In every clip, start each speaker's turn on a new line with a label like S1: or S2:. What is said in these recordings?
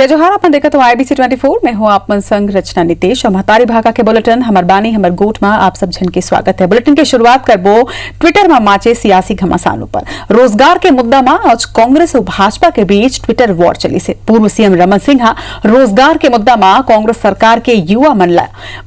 S1: जय जोहार। अपन देखत हो IBC 24 में हूँ आप मन संग रचना नितेश और महतारी भागा के बुलेटिन हमर बानी हमर गोठ में आप सब जन के स्वागत है। बुलेटिन की शुरुआत करबो ट्विटर में माचे सियासी घमासान ऊपर। रोजगार के मुद्दा में आज कांग्रेस और भाजपा के बीच ट्विटर वॉर चली से। पूर्व सीएम रमन सिंह रोजगार के मुद्दा में कांग्रेस सरकार के युवा मन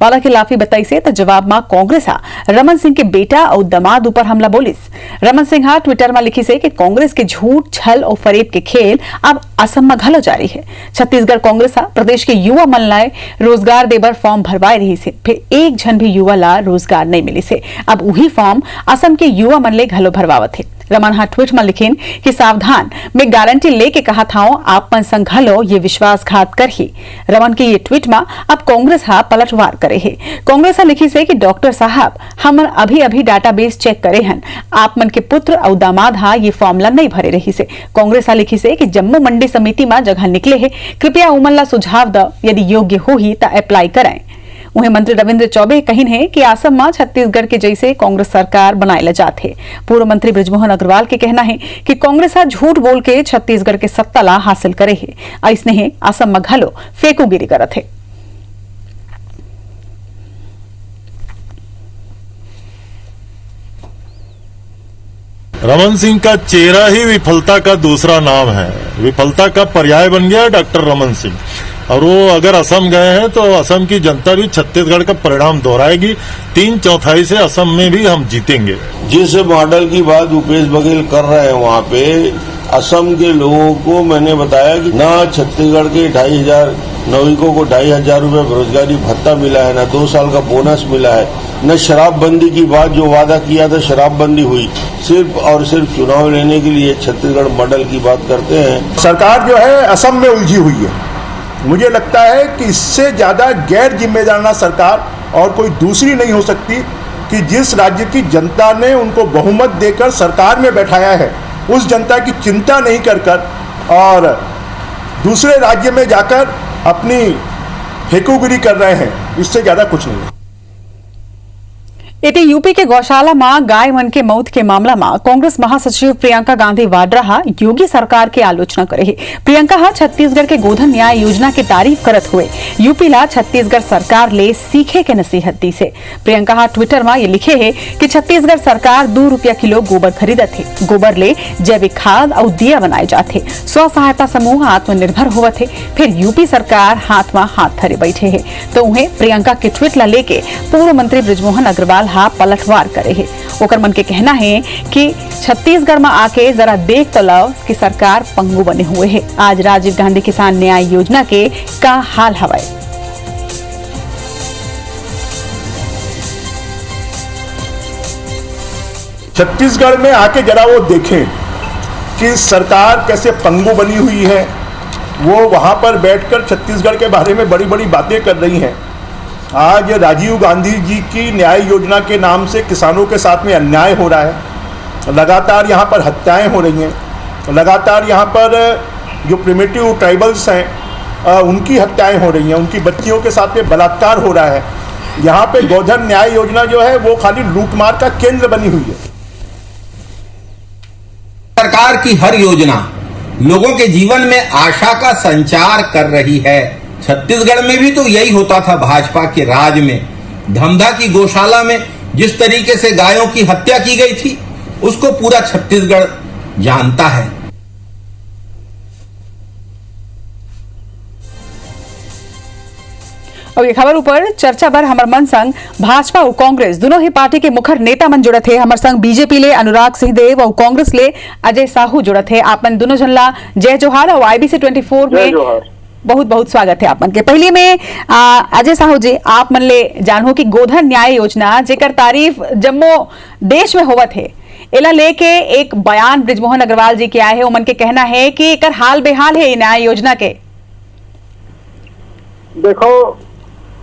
S1: वाला खिलाफी बताई से तो जवाब में कांग्रेस रमन सिंह के बेटा और दमाद ऊपर हमला बोलिस। रमन सिंह ट्विटर में लिखी से कि कांग्रेस के झूठ छल और फरेब के खेल अब असम में घलो जारी है। छत्तीसगढ़ कांग्रेस प्रदेश के युवा मन लाए रोजगार देबर फॉर्म भरवाए रही से, फिर एक जन भी युवा ला रोजगार नहीं मिली से। अब वही फॉर्म असम के युवा मन ले घलो भरवावत है। रमन ट्वीट में लिखिन कि सावधान में गारंटी लेके कहा था आप मन संग घलो ये विश्वासघात कर ही। रमन के ये ट्वीट में अब कांग्रेस पलटवार करे है। कांग्रेस लिखी से कि डॉक्टर साहब हम अभी डाटाबेस चेक करे हन, आप मन के पुत्र और दामाद ये फॉर्मूला नहीं भरे रही से। कांग्रेस लिखी से कि जम्मू मंडी समिति में जगह निकले है, कृपया उमन ला सुझाव द, यदि योग्य हो ही तो अप्लाई कराएं। वहीं मंत्री रविंद्र चौबे कहिन है कि असम में छत्तीसगढ़ के जैसे कांग्रेस सरकार बनाए जाते। पूर्व मंत्री बृजमोहन अग्रवाल के कहना है कि कांग्रेस झूठ बोल के छत्तीसगढ़ के सत्ता ला हासिल करे है, ऐसने है असम में घलो फेकुगिरी करत है।
S2: रमन सिंह का चेहरा ही विफलता का दूसरा नाम है। विफलता का पर्याय बन गया डॉक्टर रमन सिंह, और वो अगर असम गए हैं तो असम की जनता भी छत्तीसगढ़ का परिणाम दोहराएगी। 3/4 से असम में भी हम जीतेंगे।
S3: जिस मॉडल की बात भूपेश बघेल कर रहे हैं वहाँ पे असम के लोगों को मैंने बताया कि ना छत्तीसगढ़ के 2,500 नागरिकों को 2,500 रूपये बेरोजगारी भत्ता मिला है, न 2 साल का बोनस मिला है, न शराबबंदी की बात जो वादा किया था शराबबंदी हुई। सिर्फ और सिर्फ चुनाव लेने के लिए छत्तीसगढ़ मॉडल की बात करते हैं।
S4: सरकार जो है असम में उलझी हुई है। मुझे लगता है कि इससे ज्यादा गैर जिम्मेदाराना सरकार और कोई दूसरी नहीं हो सकती कि जिस राज्य की जनता ने उनको बहुमत देकर सरकार में बैठाया है, उस जनता की चिंता नहीं कर और दूसरे राज्य में जाकर अपनी फेकुगिरी कर रहे हैं, इससे ज्यादा कुछ नहीं है।
S1: इटे यूपी के गौशाला में गाय मन के मौत के मामला में कांग्रेस महासचिव प्रियंका गांधी वाड्रा योगी सरकार की आलोचना करे है। प्रियंका छत्तीसगढ़ के गोधन न्याय योजना की तारीफ करत हुए यूपी ला छत्तीसगढ़ सरकार ले सीखे के नसीहत दी से। प्रियंका ट्विटर में ये लिखे है कि छत्तीसगढ़ सरकार 2 रुपया किलो गोबर खरीदत है। गोबर ले जैविक खाद और दिया बनाए जाते। स्व सहायता समूह आत्मनिर्भर होवत है, फिर यूपी सरकार हाथ में हाथ धरे बैठे है। तो उन्हें प्रियंका के ट्वीट ला लेके पूर्व मंत्री बृजमोहन अग्रवाल पलटवार करे है। ओकर मन के कहना है कि छत्तीसगढ़ में आके जरा देख तो लो कि सरकार पंगु बने हुए है। आज राजीव गांधी किसान न्याय योजना के का हाल हवाए।
S4: छत्तीसगढ़ में आके जरा वो देखें कि सरकार कैसे पंगु बनी हुई है। वो वहां पर बैठकर छत्तीसगढ़ के बारे में बड़ी बड़ी बातें कर रही हैं। आज राजीव गांधी जी की न्याय योजना के नाम से किसानों के साथ में अन्याय हो रहा है। लगातार यहाँ पर हत्याएं हो रही हैं। लगातार यहाँ पर जो प्रिमिटिव ट्राइबल्स हैं उनकी हत्याएं हो रही हैं। उनकी बच्चियों के साथ में बलात्कार हो रहा है। यहाँ पे गोधन न्याय योजना जो है वो खाली लूटमार का केंद्र बनी हुई है।
S5: सरकार की हर योजना लोगों के जीवन में आशा का संचार कर रही है। छत्तीसगढ़ में भी तो यही होता था भाजपा के राज में। धमधा की गौशाला में जिस तरीके से गायों की हत्या की गई थी उसको पूरा छत्तीसगढ़ जानता है।
S1: और ये खबर ऊपर चर्चा पर हमर मन संग भाजपा और कांग्रेस दोनों ही पार्टी के मुखर नेता मन जुड़त है। हमर संग बीजेपी ले अनुराग सिंहदेव और कांग्रेस ले अजय साहू जुड़त है। आप मन दोनों जनला जय जोहार और IBC 24 में बहुत बहुत स्वागत है आप मन के। पहले में अजय साहू जी, आप मन ले जानू कि गोधन न्याय योजना जेकर तारीफ जम्मू देश में होवत है, एला लेके एक बयान बृजमोहन अग्रवाल जी के आए हैं। उमन के कहना है कि एकर हाल बेहाल है न्याय योजना के।
S6: देखो,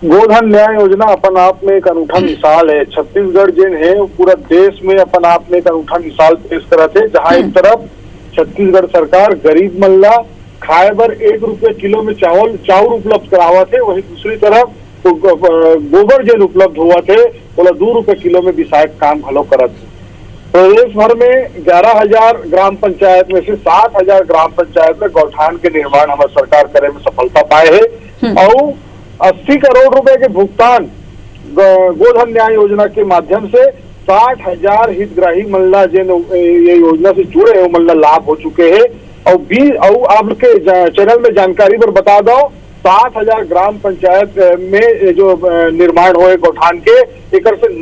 S6: गोधन न्याय योजना अपन आप में एक अनूठा मिसाल है। छत्तीसगढ़ जिन है पूरा देश में अपन आप में एक अनूठा मिसाल पेश करत है, जहाँ एक तरफ छत्तीसगढ़ सरकार गरीब मल्ला खाए बर 1 रुपये किलो में चाउर उपलब्ध करावा थे, वही दूसरी तरफ तो गोबर जेल उपलब्ध हुआ थे बोला 2 रुपये किलो में विषायक काम घलो करत थे। प्रदेश भर में 11,000 ग्राम पंचायत में से 7,000 ग्राम पंचायत में गौठान के निर्माण हमारी सरकार करे में सफलता पाए है और 80 करोड़ रुपए के भुगतान गोधन न्याय योजना के माध्यम से 60,000 हितग्राही महिला जिन ये योजना से जुड़े हैं महिला लाभ हो चुके हैं और आपके चैनल में जानकारी पर बता दो 60,000 ग्राम पंचायत में जो निर्माण हुए गौठान के एक से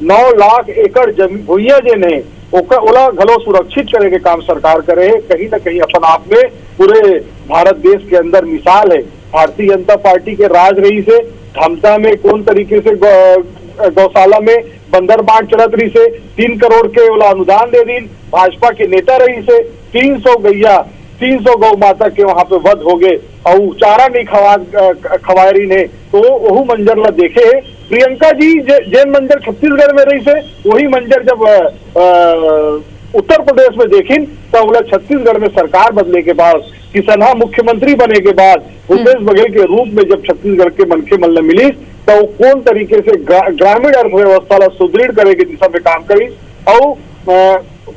S6: 9 लाख एकड़ जमीन भूइया जे ने ओला घलो सुरक्षित करे के काम सरकार करे है। कहीं ना कहीं अपन आप में पूरे भारत देश के अंदर मिसाल है। भारतीय जनता पार्टी के राज रही से धमता में कौन तरीके से गौशाला में बंदर बांट चलत रही से 3 करोड़ के ओला अनुदान दे दी। भाजपा के नेता रही से 300 गौ माता के वहां पे वध हो गए और चारा नहीं खवाए रही ने तो वही मंजर ला देखे है। प्रियंका जी जैन मंजर छत्तीसगढ़ में रही से वही मंजर जब उत्तर प्रदेश में देखी तो बोला छत्तीसगढ़ में सरकार बदले के बाद किसनहा मुख्यमंत्री बने के बाद भूपेश बघेल के रूप में जब छत्तीसगढ़ के मनखे मन मिली तो कौन तरीके से ग्रामीण अर्थव्यवस्था ला सुदृढ़ करे के दिशा में काम करी और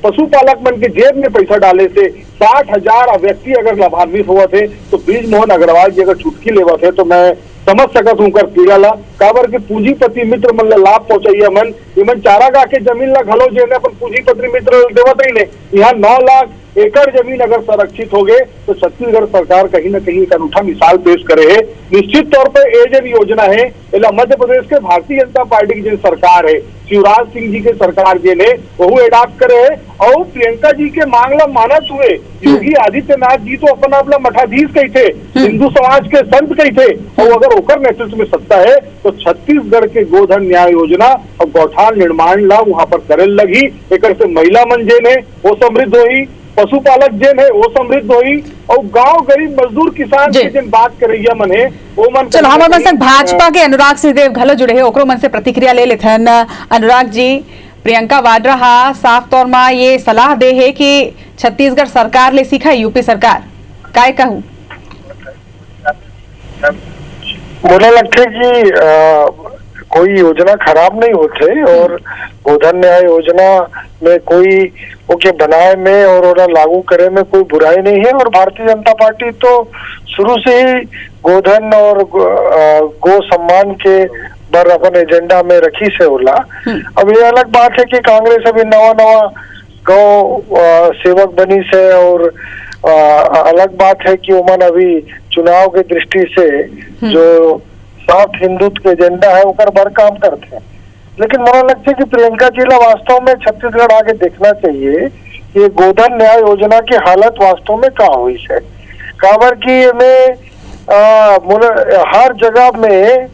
S6: पशुपालक मन के जेब में पैसा डाले से 60,000 व्यक्ति अगर लाभान्वित हुआ थे तो ब्रिज मोहन अग्रवाल जी अगर चुटकी लेवा थे तो मैं समझ सकत हूँ कर पीड़ा ला काबर के पूंजीपति मित्र मन ला लाभ पहुंचाइए मन इमन चारा गा के जमीन ला घलो जेने अपन पूंजीपति मित्र देवत रही ने यहाँ 9 लाख एकड़ जमीन अगर संरक्षित हो गए तो छत्तीसगढ़ सरकार कहीं ना कहीं एक अनूठा मिसाल पेश करे है। निश्चित तौर पर ये जो योजना है मध्य प्रदेश के भारतीय जनता पार्टी की जो सरकार है शिवराज सिंह जी के सरकार जे ने वो एडाप्ट करे है और प्रियंका जी के मांगला मानत हुए योगी आदित्यनाथ जी तो अपन आपला मठाधीश कही थे हिंदू समाज के संत कही थे और अगर ओकर नेतृत्व में सत्ता है तो छत्तीसगढ़ के गोधन न्याय योजना और गौठान निर्माण ला वहां पर करे लगी एक से महिला मन जे ने वो समृद्ध हुई पशुपालक जेन है वो समृद्ध हुई और गांव गरीब मजदूर किसान के जिन बात करैया मन है वो मन
S1: चलो हमारे मन से भाजपा के अनुराग सिंहदेव घलो जुड़े है ओकरो मन से प्रतिक्रिया ले लेथन। अनुराग जी प्रियंका वाड्रा हा साफ तौर में ये सलाह दे है कि छत्तीसगढ़ सरकार ले सीखा यूपी सरकार काय कहूं
S7: मुझे लगता है कि कोई योजना खराब नहीं होते और गोधन न्याय योजना में कोई ओके बनाए में और ओला लागू करे में कोई बुराई नहीं है और भारतीय जनता पार्टी तो शुरू से ही गोधन और गो सम्मान के बर अपन एजेंडा में रखी से होला। अब ये अलग बात है कि कांग्रेस अभी नवा गौ सेवक बनी से और अलग बात है कि उमन अभी चुनाव की दृष्टि से जो साफ हिंदुत्व के एजेंडा है उकर बर काम करते हैं। लेकिन मुझे लगता है कि प्रियंका जी ला वास्तव में छत्तीसगढ़ आगे देखना चाहिए कि गोधन न्याय योजना की हालत वास्तव में का हुई है काबर की में हर जगह में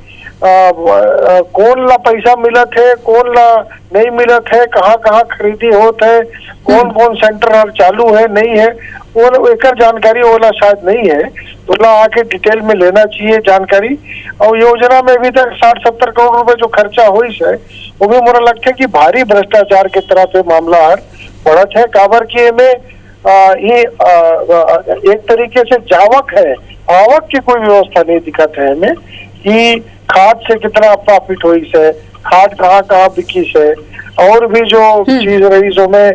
S7: कौन ला पैसा मिलत है कौन ला नहीं मिलत है कहाँ खरीदी होत है कौन सेंटर हर चालू है नहीं है वो एक जानकारी वाला शायद नहीं है तो ला आके डिटेल में लेना चाहिए जानकारी। और योजना में अभी तक 60-70 करोड़ रुपए जो खर्चा हुई है वो भी मुझे लगता है कि भारी भ्रष्टाचार की तरह से मामला बढ़त है काबर की में ये एक तरीके से जावक है आवक की कोई व्यवस्था नहीं दिखत है हमें कि खाद से कितना प्रॉफिट हुई है खाद कहाँ बिकी है और भी जो चीज रही जो में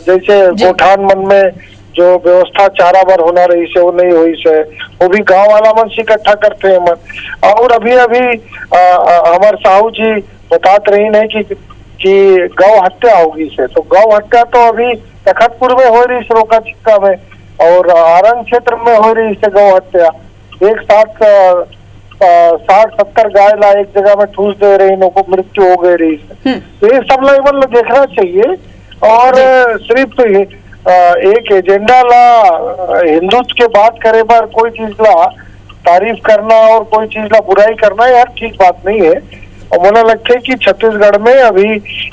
S7: जैसे गोठान मन में जो व्यवस्था चारा बार होना रही से वो नहीं हुई से वो भी गांव वाला मन से इकट्ठा करते हैं मन। और अभी हमारे साहू जी बतात रही नहीं कि गौ हत्या होगी से तो गौ हत्या तो अभी तखतपुर में हो रही है रोका चिक्का में और आरंग क्षेत्र में हो रही है गौ हत्या एक साथ 60-70 गाय ला एक जगह में ठूस दे रही इन को मृत्यु हो गई रही है तो ये सब लोग देखना चाहिए और सिर्फ एक एजेंडा ला हिंदुत्व के बात करे पर कोई चीज ला तारीफ करना और कोई चीज ला बुराई करना यार ठीक बात नहीं है। और मुझे लगता है कि छत्तीसगढ़ में अभी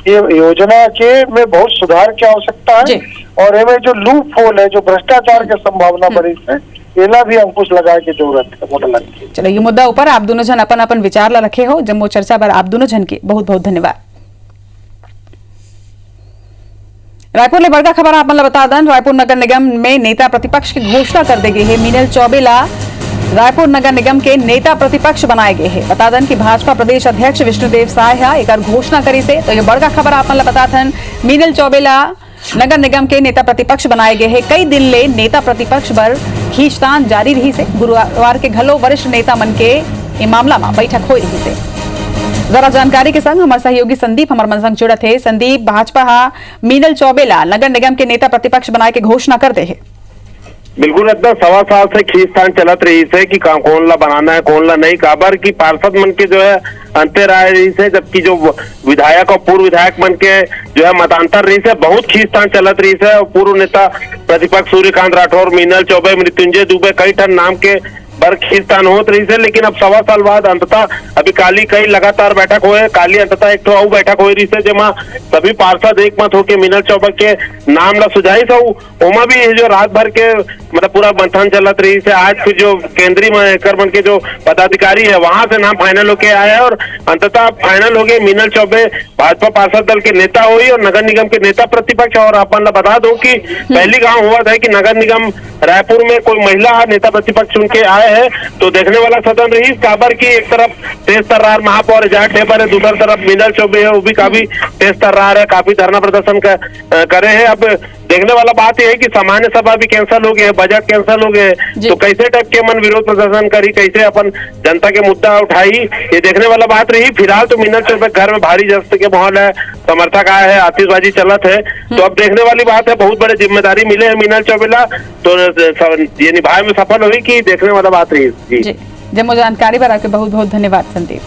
S7: ये योजना के में बहुत सुधार की आवश्यकता है और इनमें जो लूप होल है जो भ्रष्टाचार की संभावना बड़ी है एला भी अंकुश लगाए की जरूरत है मुझे लगता है।
S1: चलो ये मुद्दा ऊपर आप दोनों जन अपन विचार ला रखे हो जम्मू चर्चा पर आप दोनों जन के बहुत बहुत धन्यवाद। रायपुर ले बड़का खबर आप मतलब बता दें रायपुर नगर निगम में नेता प्रतिपक्ष की घोषणा कर दी गई है। मीनल चौबे ला रायपुर नगर निगम के नेता प्रतिपक्ष बनाए गए हैं। बता दन कि भाजपा प्रदेश अध्यक्ष विष्णुदेव साय एक घोषणा करी से तो ये बड़का खबर आपन बता थन। मीनल चौबेला नगर निगम के नेता प्रतिपक्ष बनाए गए हैं। कई दिन ले नेता प्रतिपक्ष पर खींचतान जारी रही से गुरुवार के घलो वरिष्ठ नेता मन के ये मामला में बैठक हो रही से। जरा जानकारी के संग हमारे सहयोगी संदीप हमारे मन संग जुड़े थे। संदीप, भाजपा मीनल चौबेला नगर निगम के नेता प्रतिपक्ष बनाए के घोषणा कर दे है।
S8: बिल्कुल एकदम 1.25 साल से खींचतान चलत रही से कि कौन ला बनाना है कौन ला नहीं। काबर की पार्षद मन के जो है अंतर आए रही से, जबकि जो विधायक और पूर्व विधायक मन के जो है मतांतर रही से बहुत खींचतान चलत रही से। और पूर्व नेता प्रतिपक्ष सूर्यकांत राठौर, मीनल चौबे, मृत्युंजय दुबे कई ठन नाम के बर खींचतान होत रही से। लेकिन अब 1.25 साल बाद अंततः अभी काली कई लगातार बैठक हुए। काली अंततः एक तो बैठक हो रही से जेमा सभी पार्षद एक मत होके मीनल चौबे के नाम ला सुझाई से। ओमा भी जो रात भर के मतलब पूरा मंथन चलत रही से। आज फिर जो केंद्रीय एकर मन के जो पदाधिकारी है वहां से नाम फाइनल होके आया है और अंततः फाइनल हो गए मीनल चौबे भाजपा पार्षद दल के नेता हुई और नगर निगम के नेता प्रतिपक्ष। और अपन बता दो कि पहली गांव हुआ था कि नगर निगम रायपुर में कोई महिला नेता प्रतिपक्ष चुन के आए है तो देखने वाला सदन रही। काबर की एक तरफ तेज तर्रार महापौर एजाज ढेबर है, दूसरी तरफ मीनल चौबे है, वो भी काफी तेज तर्रार है, काफी धरना प्रदर्शन करे है। अब देखने वाला बात यह है कि सामान्य सभा भी कैंसिल हो गए, बजट कैंसिल हो गए, तो कैसे टाइप के मन विरोध प्रदर्शन करी, कैसे अपन जनता के मुद्दा उठाई, ये देखने वाला बात रही। फिलहाल तो मीनल चौबे घर में भारी जश्न के माहौल है, समर्थक आए हैं, आतिशबाजी चलत है। तो अब देखने वाली बात है, बहुत बड़े जिम्मेदारी मिले है मीनल चौबेला, तो ये निभाए में सफल हुई कि देखने वाला बात रही। जी
S1: जब जानकारी पर आपके बहुत बहुत धन्यवाद संदीप।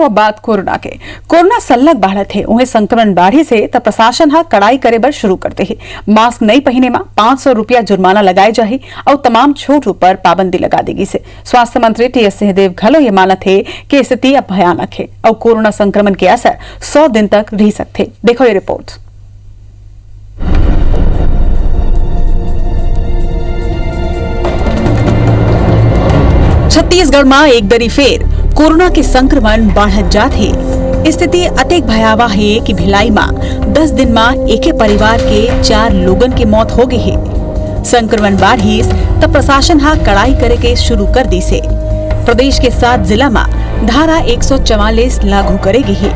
S1: बात कोरोना सल्लग बढ़त है, उन्हें संक्रमण बाढ़ी से तब प्रशासन कड़ाई करे बर शुरू करते हैं। मास्क नहीं पहने में 500 रुपया जुर्माना लगाए जाही और तमाम छूट पर पाबंदी लगा देगी से। स्वास्थ्य मंत्री टी एस सिंहदेव घलो ये मानत है कि स्थिति अब भयानक है और कोरोना संक्रमण के असर 100 दिन तक रह सकते। देखो ये रिपोर्ट। छत्तीसगढ़ में एक दरी फेर कोरोना के संक्रमण बढ़त जात है। स्थिति अतेक भयावह है कि भिलाई में 10 दिन में एक परिवार के 4 लोगन के मौत हो गई है। संक्रमण बढ़ी तब प्रशासन कड़ाई करे के शुरू कर दी से। प्रदेश के 7 जिला में धारा 144 लागू करेगी है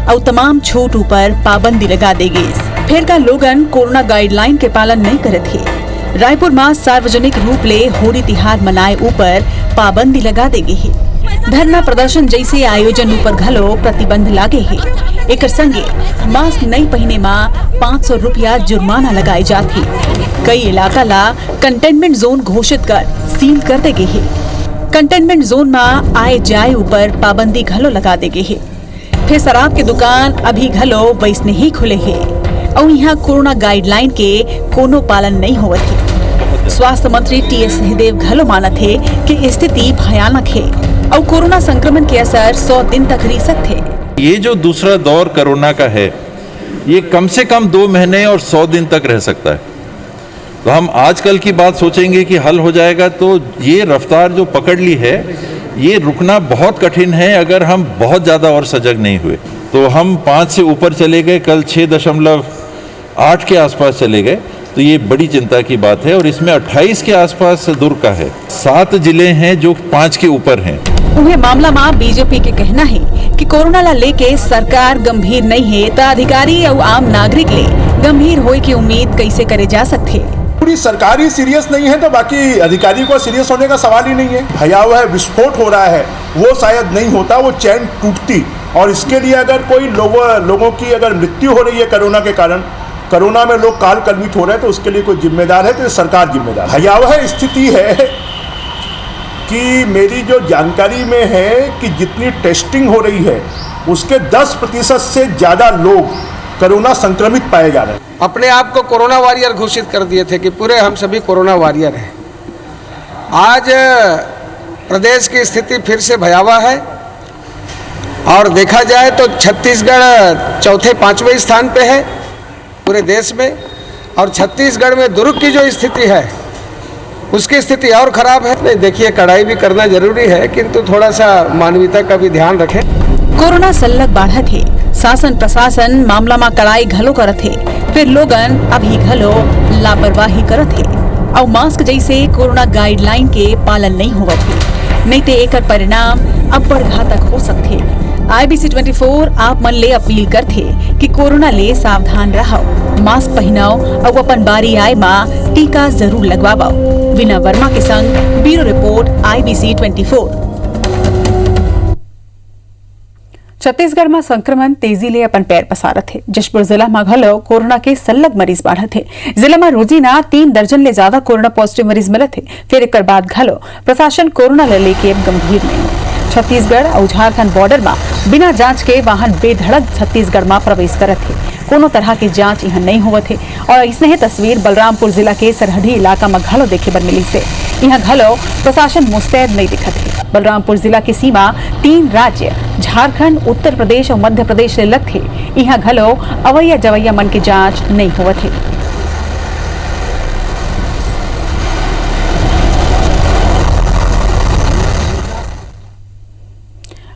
S1: और तमाम छूट पर पाबंदी लगा देगी। फिर का लोगन कोरोना गाइडलाइन के पालन नहीं करत है। रायपुर में सार्वजनिक रूप ले होली तिहार मनाए ऊपर पाबंदी लगा देगी है। धरना प्रदर्शन जैसे आयोजन ऊपर घलो प्रतिबंध लागे है। एक संगे मास्क नहीं पहने में 500 रुपया जुर्माना लगाए जाते। कई इलाका ला कंटेनमेंट जोन घोषित कर सील कर देगे है। कंटेनमेंट जोन में आए जाए ऊपर पाबंदी घलो लगा देगे है। फिर शराब के दुकान अभी घलो वैसने ही खुले है और यहाँ कोरोना गाइडलाइन के कोनो पालन नहीं होवत है। स्वास्थ्य मंत्री टी एस सिंहदेव घलो मानत है कि स्थिति भयानक है और कोरोना संक्रमण के असर 100 दिन तक रह सकते हैं।
S9: ये जो दूसरा दौर कोरोना का है ये कम से कम 2 महीने और 100 दिन तक रह सकता है। तो हम आजकल की बात सोचेंगे कि हल हो जाएगा, तो ये रफ्तार जो पकड़ ली है ये रुकना बहुत कठिन है अगर हम बहुत ज़्यादा और सजग नहीं हुए। तो हम 5 से ऊपर चले गए, कल 6.8 के आसपास चले गए, तो ये बड़ी चिंता की बात है। और इसमें 28 के आसपास दुर्ग का है, 7 जिले हैं जो 5 के ऊपर हैं।
S1: उन्हें मामला में बीजेपी के कहना है कि कोरोना ला लेके सरकार गंभीर नहीं है तो अधिकारी और आम नागरिक ले गंभीर होए की उम्मीद कैसे करे जा सकते।
S4: पूरी सरकार ही सीरियस नहीं है तो बाकी अधिकारी को सीरियस होने का सवाल ही नहीं है। भयावह विस्फोट हो रहा है वो शायद नहीं होता, वो चैन टूटती। और इसके लिए अगर कोई लोगों की अगर मृत्यु हो रही है कोरोना के कारण, कोरोना में लोग काल कलवित हो रहे हैं, तो उसके लिए कोई जिम्मेदार है तो सरकार जिम्मेदार। भयावह स्थिति है कि मेरी जो जानकारी में है कि जितनी टेस्टिंग हो रही है उसके 10% से ज़्यादा लोग कोरोना संक्रमित पाए जा रहे हैं।
S10: अपने आप को कोरोना वॉरियर घोषित कर दिए थे कि पूरे हम सभी कोरोना वॉरियर हैं। आज प्रदेश की स्थिति फिर से भयावह है और देखा जाए तो छत्तीसगढ़ चौथे 5वें स्थान पे है पूरे देश में। और छत्तीसगढ़ में दुर्ग की जो स्थिति है उसकी स्थिति और खराब है। नहीं, देखिए कड़ाई भी करना जरूरी है किंतु थोड़ा सा मानवीयता का भी ध्यान रखें।
S1: कोरोना सल्लग बाढ़त है, शासन प्रशासन मामला में कड़ाई घलो करत है, फिर लोगन अभी घलो लापरवाही करत है और मास्क जैसे कोरोना गाइडलाइन के पालन नहीं होवत है, नहीं तो एकर परिणाम अब्बड़ घातक हो सकते। IBC 24 आप मन ले अपील करथे कि कोरोना ले सावधान रहो, मास्क पहनाओ और अपन बारी आए मां टीका जरूर लगवाओ। विना वर्मा के संग ब्यूरो रिपोर्ट IBC 24। छत्तीसगढ़ में संक्रमण तेजी ले अपन पैर पसारत है। जशपुर जिला में घलो कोरोना के सल्लग मरीज बढ़त है। जिला में रोजीना 3 दर्जन ले ज्यादा कोरोना पॉजिटिव मरीज मिलत है। फिर एक बाद घलो प्रशासन कोरोना ले लेके गंभीर नहीं है। छत्तीसगढ़ और झारखंड बॉर्डर में बिना जांच के वाहन बेधड़क छत्तीसगढ़ में प्रवेश करत है। कोनो तरह की जांच यहाँ नहीं होवत है और इसने तस्वीर बलरामपुर जिला के सरहदी इलाका में घलो देखे बर मिली से। यहाँ घलो प्रशासन मुस्तैद नहीं दिखत है। बलरामपुर जिला की सीमा 3 राज्य झारखंड, उत्तर प्रदेश और मध्य प्रदेश से लग थे। यहाँ घलो अवैया जवैया मन की जांच नहीं होवत है।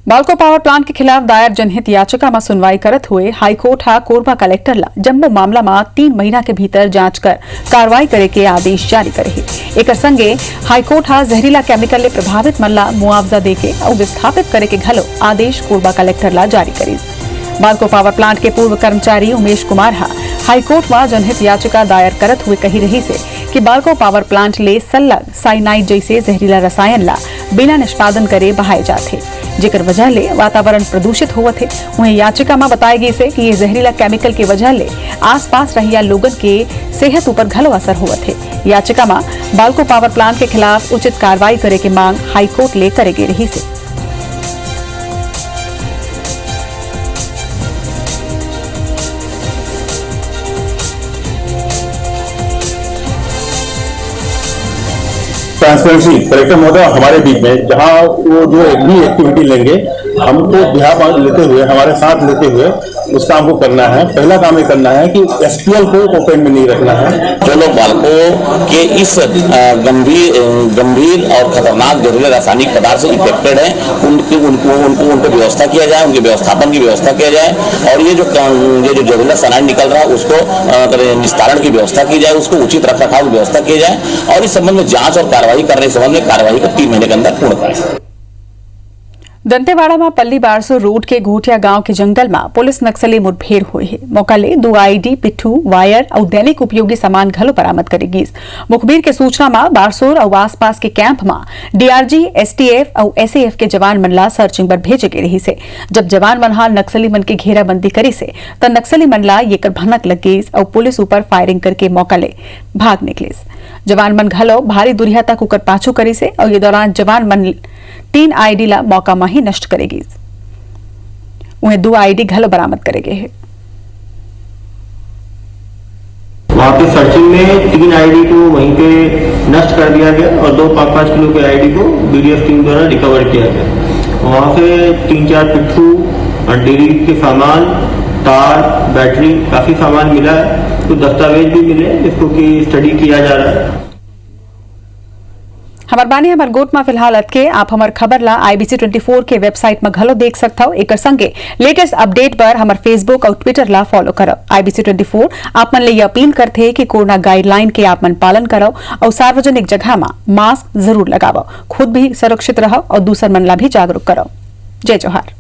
S1: बालको पावर प्लांट के खिलाफ दायर जनहित याचिका में सुनवाई करत हुए हाईकोर्ट हा कोरबा कलेक्टर ला जम्मू मामला में 3 महीना के भीतर जांच कर कार्रवाई करे के आदेश जारी करे। एक संगे हाईकोर्ट हा जहरीला केमिकल ले प्रभावित मन ला मुआवजा देके और विस्थापित करे के घलो आदेश कोरबा कलेक्टर ला जारी करी। बालको पावर प्लांट के पूर्व कर्मचारी उमेश कुमार हा हाईकोर्ट में जनहित याचिका दायर करत हुए कही रही से कि बालको पावर प्लांट ले सल्लग साइनाइड जैसे जहरीला रसायन ला बिना निष्पादन करे बहाए जाते, जेकर वजह ले वातावरण प्रदूषित होवत है। वहीं याचिका में बताई गई से कि ये जहरीला केमिकल के वजह ले आसपास रहिया लोगन के सेहत ऊपर घलो असर होवत है। याचिका में बालको पावर प्लांट के खिलाफ उचित कार्रवाई करे के मांग हाईकोर्ट ले करे गई रही से।
S11: ट्रांसपेरेंसी कलेक्टर महोदय हमारे बीच में जहां वो जो एक भी एक्टिविटी लेंगे हमको बिहार लेते हुए, हमारे साथ लेते हुए उस काम को करना है। पहला काम ये करना है कि SPL को ओपन में नहीं रखना है।
S12: जो लोग बालकों के इस गंभीर और खतरनाक जहरीले रासायनिक पदार्थ से इफेक्टेड हैं उनको व्यवस्था किया जाए, उनके व्यवस्थापन की व्यवस्था किया जाए और ये जो जहरीला सामान निकल रहा है उसको निस्तारण की व्यवस्था की जाए, उसको उचित रखरखाव की व्यवस्था की जाए और इस संबंध में जांच और कार्रवाई करने के संबंध में कार्रवाई को 3 महीने के अंदर पूर्ण करें।
S1: दंतेवाड़ा में पल्ली बारसो रोड के घोटिया गांव के जंगल में पुलिस नक्सली मुठभेड़ हुई है। मौका ले 2 IED, पिट्ठू, वायर और दैनिक उपयोगी सामान घलो बरामद करेगी। मुखबिर के सूचना में बारसोर और आसपास के कैंप में DRG, STF और SAF के जवान मन ला सर्चिंग पर भेजे गए रही से। जब जवान मन हा नक्सली मन की घेराबंदी करी से तो नक्सली मन ला ये भनक लग गई और पुलिस ऊपर फायरिंग करके मौका ले भाग निकले। जवान मन घलो भारी दूरिया तक उकर पाछू करी से और ये दौरान जवान मन 3 IED ला मौका में ही नष्ट करेगी। उन्हें 2 IED घलो बरामद करेगे है।
S13: वहाँ पे सर्चिंग में 3 IED को वहीं पे नष्ट कर दिया गया और 2 5-5 किलो के IED को BDF टीम द्वारा रिकवर किया गया। वहाँ से 3-4 पिट्ठू, डेयरी के सामान, तार, बैटरी, काफी सामान मिला है। तो दस्तावेज भी मिले जिसको की स्टडी किया जा रहा है।
S1: हमार बानी हमार गोट में फिलहाल अटके आप हमार खबर ला IBC 24 के वेबसाइट में घलो देख सकता हो। एक संगे लेटेस्ट अपडेट पर हमार फेसबुक और ट्विटर ला फॉलो करो। IBC 24 आप मन ले ये अपील करते हैं कि कोरोना गाइडलाइन के आप मन पालन करो और सार्वजनिक जगह में मास्क जरूर लगाओ, खुद भी सुरक्षित रहो और दूसर मन ला भी जागरूक करो। जय जोहार।